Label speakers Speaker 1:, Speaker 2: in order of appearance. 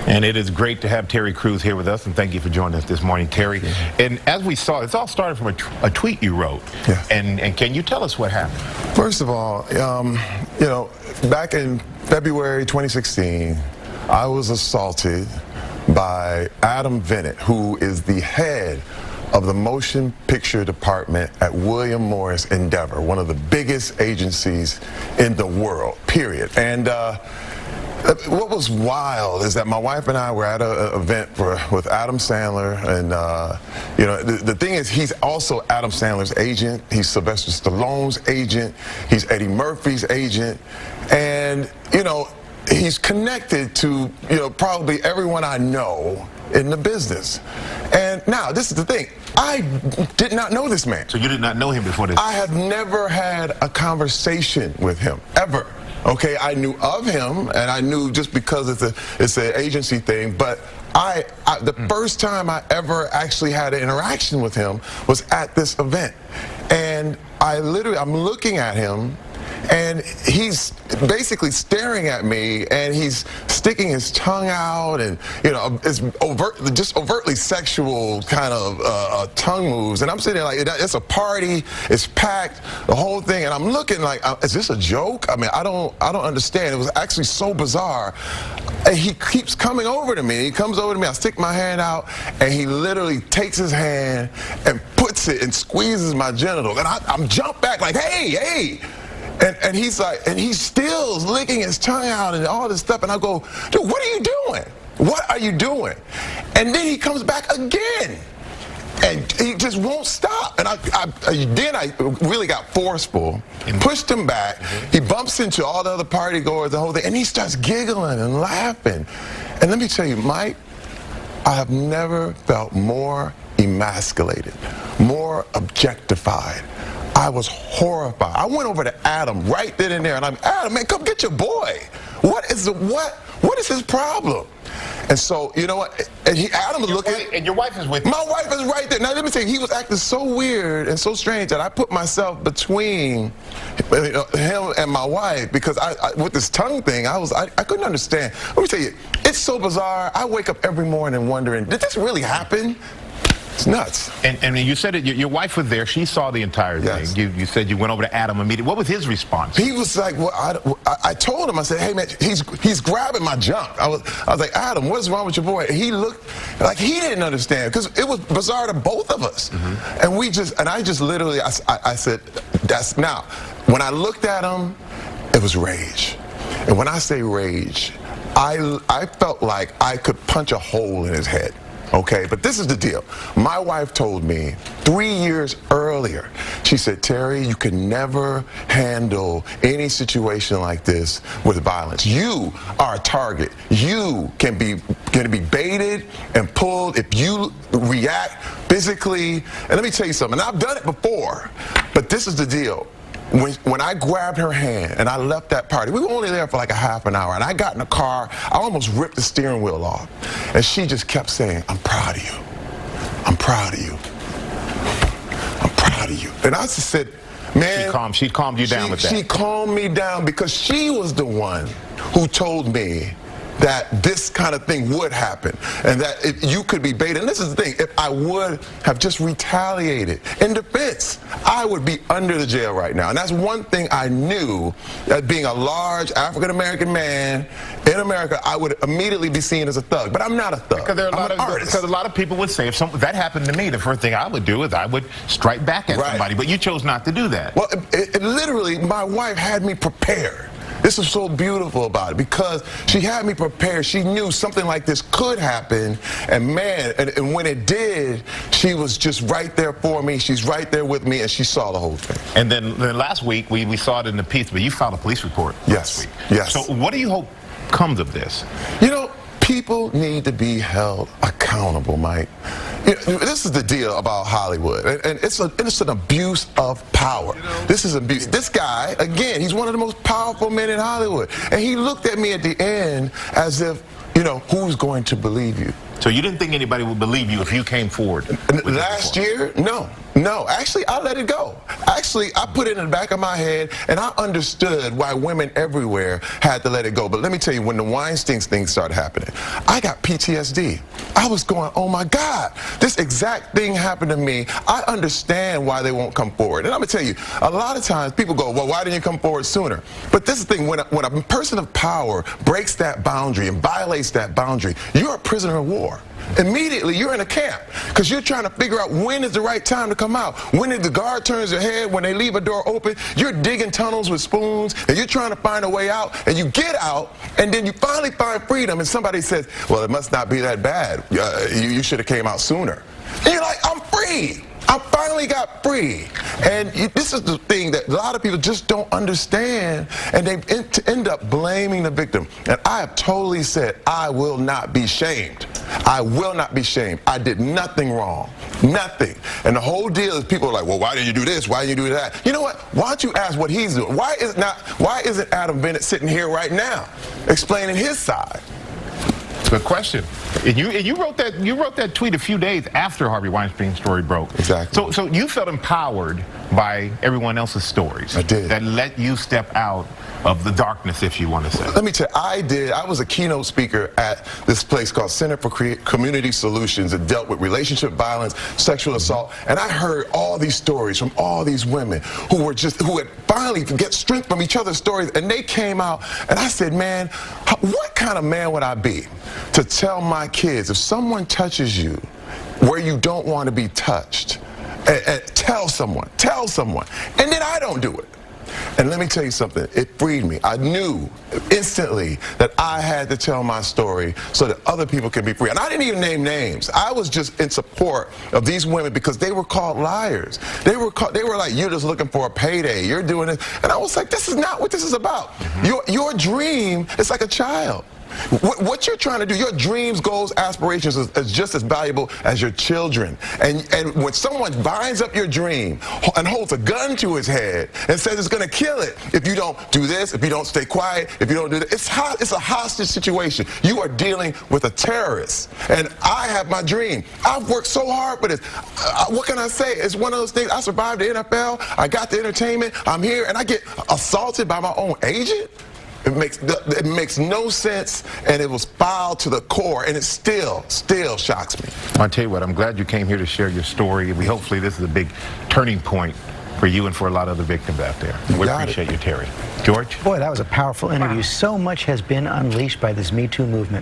Speaker 1: And it is great to have Terry Crews here with us, and thank you for joining us this morning, Terry. And as we saw, it's all started from a tweet you wrote.
Speaker 2: Yeah.
Speaker 1: And can you tell us what happened?
Speaker 2: First of all, you know, back in February 2016, I was assaulted by Adam Bennett, who is the head of the motion picture department at William Morris Endeavor, one of the biggest agencies in the world, period. And what was wild is that my wife and I were at an event with Adam Sandler, and you know, the thing is, he's also Adam Sandler's agent, he's Sylvester Stallone's agent, he's Eddie Murphy's agent, and you know, he's connected to, you know, probably everyone I know in the business. And now, this is the thing, I did not know this man.
Speaker 1: So you did not know him before this?
Speaker 2: I have never had a conversation with him, ever. Okay, I knew of him, and I knew just because it's an agency thing, but the first time I ever actually had an interaction with him was at this event. And I'm looking at him, and he's basically staring at me, and he's sticking his tongue out, and you know, it's just overtly sexual kind of tongue moves. And I'm sitting there like, it's a party, it's packed, the whole thing, and I'm looking like, is this a joke? I mean, I don't understand. It was actually so bizarre. And he keeps coming over to me. He comes over to me. I stick my hand out, and he literally takes his hand and puts it and squeezes my genitals, and I'm jump back like, hey, hey. And he's like, and he's still licking his tongue out and all this stuff. And I go, dude, what are you doing? What are you doing? And then he comes back again. And he just won't stop. And then I really got forceful, pushed him back. He bumps into all the other party goers, the whole thing, and he starts giggling and laughing. And let me tell you, Mike, I have never felt more emasculated, more objectified. I was horrified. I went over to Adam right then and there, and I'm, Adam, man, come get your boy. What is his problem? And so, you know what? And Adam was looking.
Speaker 1: And your wife is with you.
Speaker 2: My wife is right there. Now, let me tell you, he was acting so weird and so strange that I put myself between him and my wife, because with this tongue thing, I couldn't understand. Let me tell you, it's so bizarre. I wake up every morning wondering, did this really happen? It's nuts.
Speaker 1: And you said it, your wife was there. She saw the entire thing. You said you went over to Adam immediately. What was his response?
Speaker 2: He was like, well, I told him, I said, hey, man, he's grabbing my junk. I was like, Adam, what's wrong with your boy? And he looked like he didn't understand, because it was bizarre to both of us. And I just literally, I said, now, when I looked at him, it was rage. And when I say rage, I felt like I could punch a hole in his head. Okay, but this is the deal. My wife told me 3 years earlier, she said, Terry, you can never handle any situation like this with violence. You are a target. You can be baited and pulled if you react physically. And let me tell you something, I've done it before, but this is the deal. When I grabbed her hand and I left that party, we were only there for like a half an hour, and I got in the car, I almost ripped the steering wheel off. And she just kept saying, I'm proud of you. I'm proud of you. I'm proud of you. And I just said, man.
Speaker 1: She calmed you down with that.
Speaker 2: She calmed me down because she was the one who told me that this kind of thing would happen, and that you could be baited. And this is the thing, if I would have just retaliated in defense, I would be under the jail right now. And that's one thing I knew, that being a large African-American man in America, I would immediately be seen as a thug. But I'm not a thug.
Speaker 1: Because a lot of people would say, if that happened to me, the first thing I would do is I would strike back at somebody. But you chose not to do that.
Speaker 2: Well, it literally, my wife had me prepared. This is so beautiful about it, because she had me prepared. She knew something like this could happen, and man, and when it did, she was just right there for me. She's right there with me, and she saw the whole thing.
Speaker 1: And then last week, we saw it in the piece, but you filed a police report last week.
Speaker 2: Yes.
Speaker 1: So what do you hope comes of this?
Speaker 2: You know, people need to be held accountable, Mike. You know, this is the deal about Hollywood, and it's an abuse of power. This is abuse. This guy, again, he's one of the most powerful men in Hollywood, and he looked at me at the end as if, you know, who's going to believe you?
Speaker 1: So you didn't think anybody would believe you if you came forward?
Speaker 2: Last year? No. No, actually, I let it go. Actually, I put it in the back of my head, and I understood why women everywhere had to let it go. But let me tell you, when the Weinstein thing started happening, I got PTSD. I was going, oh my God, this exact thing happened to me. I understand why they won't come forward. And I'm going to tell you, a lot of times people go, well, why didn't you come forward sooner? But this is the thing, when a person of power breaks that boundary and violates that boundary, you're a prisoner of war. Immediately, you're in a camp because you're trying to figure out when is the right time to come out. When the guard turns their head, when they leave a door open, you're digging tunnels with spoons and you're trying to find a way out, and you get out and then you finally find freedom and somebody says, well, it must not be that bad. You should have came out sooner. And you're like, I'm free. I finally got free. And this is the thing that a lot of people just don't understand, and they end up blaming the victim. And I have totally said, I will not be shamed. I will not be shamed. I did nothing wrong. Nothing. And the whole deal is people are like, well, why did you do this? Why did you do that? You know what? Why don't you ask what he's doing? Why isn't Adam Bennett sitting here right now explaining his side?
Speaker 1: Good question. And you wrote that tweet a few days after Harvey Weinstein's story broke.
Speaker 2: Exactly.
Speaker 1: So you felt empowered by everyone else's stories.
Speaker 2: I did.
Speaker 1: That let you step out of the darkness, if you want to say.
Speaker 2: Let me tell you, I did. I was a keynote speaker at this place called Center for Community Solutions that dealt with relationship violence, sexual assault, and I heard all these stories from all these women who had finally get strength from each other's stories, and they came out, and I said, man, what kind of man would I be to tell my kids, if someone touches you where you don't want to be touched, and tell someone, and then I don't do it. And let me tell you something, it freed me. I knew instantly that I had to tell my story so that other people can be free. And I didn't even name names. I was just in support of these women because they were called liars. They were like, you're just looking for a payday. You're doing this. And I was like, this is not what this is about. Your dream is like a child. What you're trying to do, your dreams, goals, aspirations is just as valuable as your children. And when someone binds up your dream and holds a gun to his head and says it's going to kill it if you don't do this, if you don't stay quiet, if you don't do that, it's a hostage situation. You are dealing with a terrorist. And I have my dream. I've worked so hard for this. What can I say? It's one of those things. I survived the NFL. I got the entertainment. I'm here, and I get assaulted by my own agent. It makes no sense, and it was foul to the core, and it still shocks me.
Speaker 1: I'll tell you what, I'm glad you came here to share your story. Hopefully this is a big turning point for you and for a lot of the victims out there. We appreciate you, Terry. George?
Speaker 3: Boy, that was a powerful interview. So much has been unleashed by this Me Too movement.